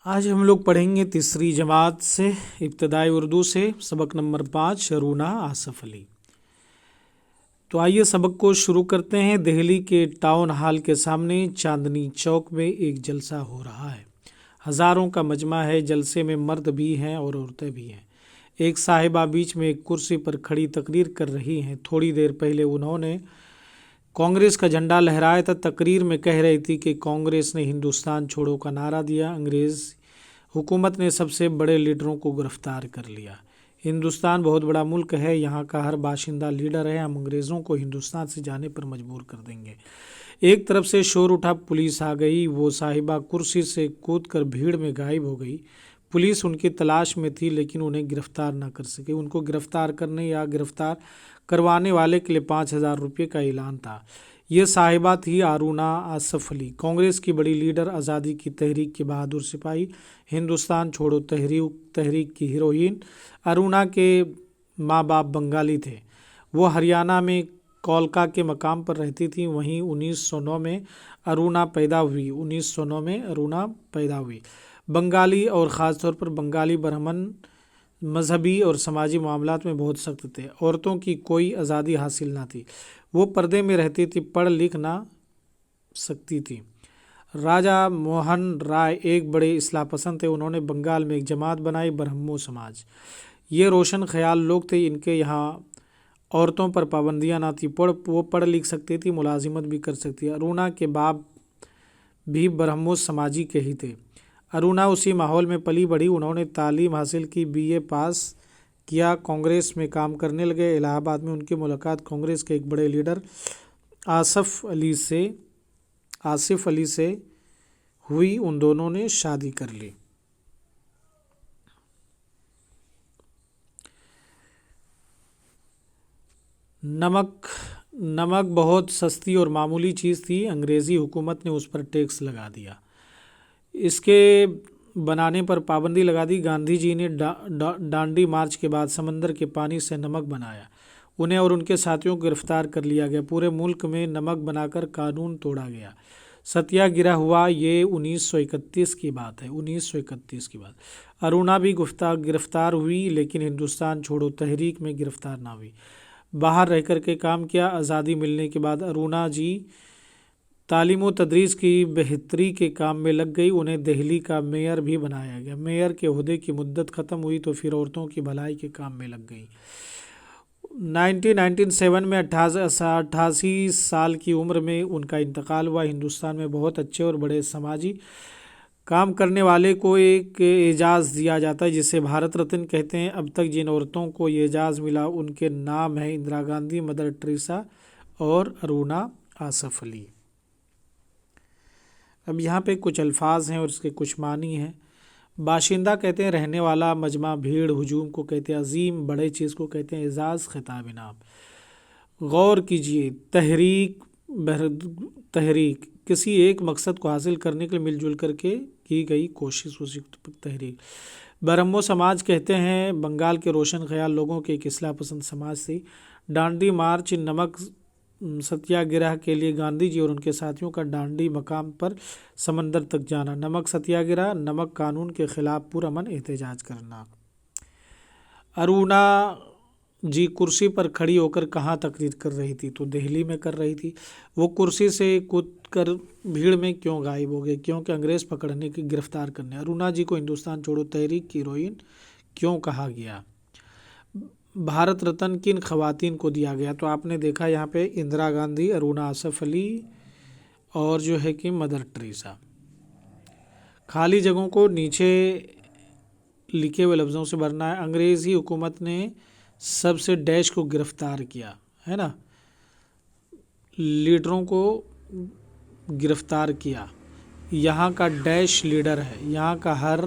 आज हम लोग पढ़ेंगे तीसरी जमात से इब्तदाई उर्दू से सबक नंबर 5 अरूना आसफ़ अली। तो आइए सबक को शुरू करते हैं। दिल्ली के टाउन हॉल के सामने चांदनी चौक में एक जलसा हो रहा है। हज़ारों का मजमा है। जलसे में मर्द भी हैं और औरतें भी हैं। एक साहिबा बीच में एक कुर्सी पर खड़ी तकरीर कर रही हैं। थोड़ी देर पहले उन्होंने कांग्रेस का झंडा लहराया था। तकरीर में कह रही थी कि कांग्रेस ने हिंदुस्तान छोड़ो का नारा दिया। अंग्रेज़ हुकूमत ने सबसे बड़े लीडरों को गिरफ्तार कर लिया। हिंदुस्तान बहुत बड़ा मुल्क है, यहाँ का हर बाशिंदा लीडर है। हम अंग्रेज़ों को हिंदुस्तान से जाने पर मजबूर कर देंगे। एक तरफ से शोर उठा, पुलिस आ गई। वो साहिबा कुर्सी से कूदकर भीड़ में गायब हो गई। पुलिस उनकी तलाश में थी लेकिन उन्हें गिरफ्तार न कर सके। उनको गिरफ्तार करने या गिरफ्तार करवाने वाले के लिए 5,000 रुपये का ऐलान था। ये साहिबा थी अरूना आसफ़ अली, कांग्रेस की बड़ी लीडर, आज़ादी की तहरीक की बहादुर सिपाही, हिंदुस्तान छोड़ो तहरीक की हीरोइन। अरूना के माँ बाप बंगाली थे। वो हरियाणा में कोलका के मकाम पर रहती थी। वहीं 1909 में अरूना पैदा हुई। 1909 में अरूना पैदा हुई। बंगाली और ख़ास तौर पर बंगाली ब्राह्मण मजहबी और समाजी मामलात में बहुत सख्त थे। औरतों की कोई आज़ादी हासिल ना थी। वो पर्दे में रहती थी, पढ़ लिख ना सकती थी। राजा मोहन राय एक बड़े इस्लाह पसंद थे। उन्होंने बंगाल में एक जमात बनाई, ब्रह्मो समाज। ये रोशन ख्याल लोग थे। इनके यहाँ औरतों पर पाबंदियाँ ना थी। वो पढ़ लिख सकती थी, मुलाजिमत भी कर सकती थी। अरूना के बाप भी ब्रह्मो समाजी के ही थे। अरूना उसी माहौल में पली बढ़ी। उन्होंने तालीम हासिल की, BA पास किया, कांग्रेस में काम करने लगे। इलाहाबाद में उनकी मुलाकात कांग्रेस के एक बड़े लीडर आसिफ अली से हुई। उन दोनों ने शादी कर ली। नमक बहुत सस्ती और मामूली चीज़ थी। अंग्रेज़ी हुकूमत ने उस पर टैक्स लगा दिया। इसके बनाने पर पाबंदी लगा दी। गांधी जी ने डांडी मार्च के बाद समंदर के पानी से नमक बनाया। उन्हें और उनके साथियों को गिरफ्तार कर लिया गया। पूरे मुल्क में नमक बनाकर कानून तोड़ा गया। सत्याग्रह हुआ। ये 1931 की बात है। 1931 की बात। अरूना भी गिरफ्तार हुई लेकिन हिंदुस्तान छोड़ो तहरीक में गिरफ्तार ना हुई। बाहर रह कर के काम किया। आज़ादी मिलने के बाद अरूना जी तालीम व तदरीस की बेहतरी के काम में लग गई। उन्हें दिल्ली का मेयर भी बनाया गया। मेयर के ओहदे की मुद्दत ख़त्म हुई तो फिर औरतों की भलाई के काम में लग गई। 1997 में 88 साल की उम्र में उनका इंतकाल हुआ। हिंदुस्तान में बहुत अच्छे और बड़े समाजी काम करने वाले को एक एजाज़ दिया जाता है जिसे भारत रत्न कहते हैं। अब तक जिन औरतों को ये एजाज़ मिला उनके नाम हैं इंदिरा गांधी, मदर टेरेसा और अरूना आसफ़ अली। अब यहाँ पे कुछ अल्फाज हैं और इसके कुछ मानी हैं। बाशिंदा कहते हैं रहने वाला, मजमा भीड़, हुजूम को कहते हैं अजीम, बड़े चीज़ को कहते हैं एजाज़, खिताब इनाम। गौर कीजिए, तहरीक किसी एक मकसद को हासिल करने के लिए मिलजुल करके की गई कोशिश, उसी तहरीक। ब्रह्मो समाज कहते हैं बंगाल के रोशन ख्याल लोगों के एक इस्लाह पसंद समाज से। डांडी मार्च, नमक सत्याग्रह के लिए गांधी जी और उनके साथियों का डांडी मकाम पर समंदर तक जाना। नमक सत्याग्रह, नमक कानून के खिलाफ पुरअमन एहतजाज करना। अरूना जी कुर्सी पर खड़ी होकर कहाँ तकरीर कर रही थी? तो दिल्ली में कर रही थी। वो कुर्सी से कूदकर भीड़ में क्यों गायब हो गए? क्योंकि अंग्रेज़ पकड़ने की, गिरफ्तार करने। अरूना जी को हिंदुस्तान छोड़ो तहरीक की हीरोइन क्यों कहा गया? भारत रत्न किन खवातीन को दिया गया? तो आपने देखा यहाँ पे इंदिरा गांधी, अरूना आसफ़ अली और जो है कि मदर टेरेसा। खाली जगहों को नीचे लिखे हुए लफ्ज़ों से भरना है। अंग्रेज़ी हुकूमत ने सबसे डैश को गिरफ्तार किया, है ना, लीडरों को गिरफ्तार किया। यहाँ का डैश लीडर है, यहाँ का हर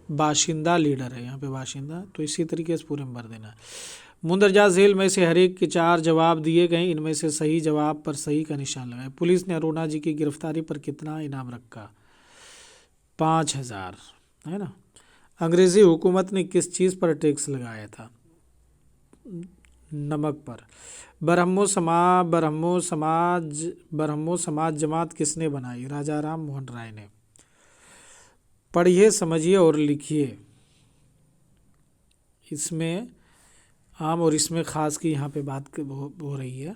बाशिंदा लीडर है, यहाँ पे बाशिंदा। तो इसी तरीके से पूरे में भर देना। मुंदरजा झेल में से हर एक के 4 जवाब दिए गए। इनमें से सही जवाब पर सही का निशान लगाए। पुलिस ने अरूना जी की गिरफ्तारी पर कितना इनाम रखा? 5,000, है ना। अंग्रेज़ी हुकूमत ने किस चीज़ पर टैक्स लगाया था? नमक पर। ब्रह्मो समाज जमात किसने बनाई? राजा राम मोहन राय ने। पढ़िए, समझिए और लिखिए। इसमें आम और इसमें खास की यहाँ पे बात हो रही है।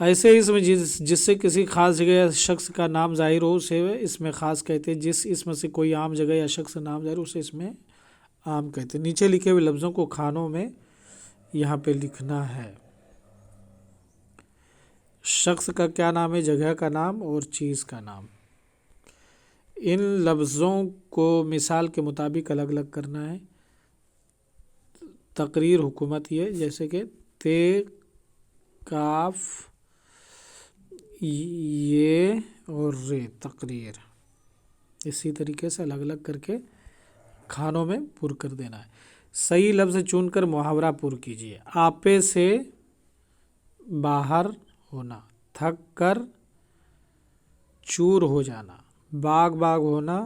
ऐसे ही इसमें जिससे किसी खास जगह या शख्स का नाम जाहिर हो उसे इसमें खास कहते हैं। जिस इसम से कोई आम जगह या शख्स का नाम जाहिर हो उसे इसमें आम कहते हैं। नीचे लिखे हुए लफ्ज़ों को खानों में यहाँ पे लिखना है। शख्स का क्या नाम है, जगह का नाम और चीज़ का नाम। इन लफ्ज़ों को मिसाल के मुताबिक अलग अलग करना है। तकरीर हुकूमत ये, जैसे कि ते, काफ, ये और रे, तकरीर। इसी तरीके से अलग अलग करके खानों में पुर कर देना है। सही लफ्ज़ चुनकर मुहावरा पुर कीजिए। आपे से बाहर होना, थक कर चूर हो जाना, बाग बाग होना,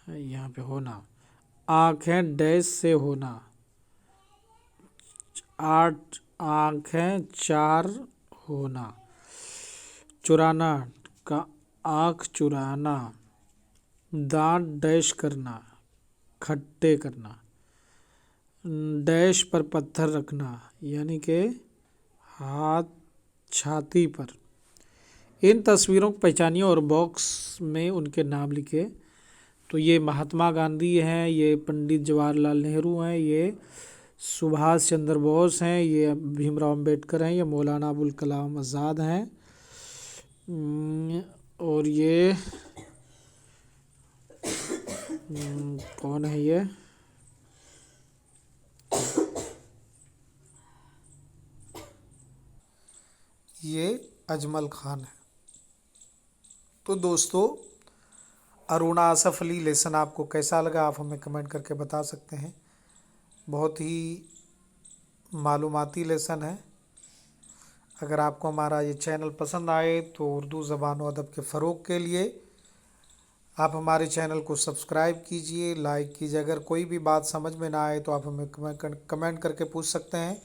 यहाँ पे होना, आँखें डैश से होना, 8 आँखें 4 होना, चुराना का आँख चुराना, दांत डैश करना, खट्टे करना, डैश पर पत्थर रखना, यानी कि हाथ छाती पर। इन तस्वीरों को पहचानिए और बॉक्स में उनके नाम लिखे। तो ये महात्मा गांधी हैं, ये पंडित जवाहरलाल नेहरू हैं, ये सुभाष चंद्र बोस हैं, ये भीमराव अम्बेडकर हैं, ये मौलाना अबुल कलाम आज़ाद हैं, और ये कौन है, ये अजमल खान है। तो दोस्तों, अरुणा आसफ अली लेसन आपको कैसा लगा आप हमें कमेंट करके बता सकते हैं। बहुत ही मालूमाती लेसन है। अगर आपको हमारा ये चैनल पसंद आए तो उर्दू ज़बान व अदब के फ़रोग़ के लिए आप हमारे चैनल को सब्सक्राइब कीजिए, लाइक कीजिए। अगर कोई भी बात समझ में ना आए तो आप हमें कमेंट करके पूछ सकते हैं।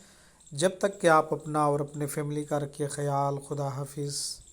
जब तक कि आप अपना और अपने फैमिली का रखिए ख्याल। खुदा हाफिज़।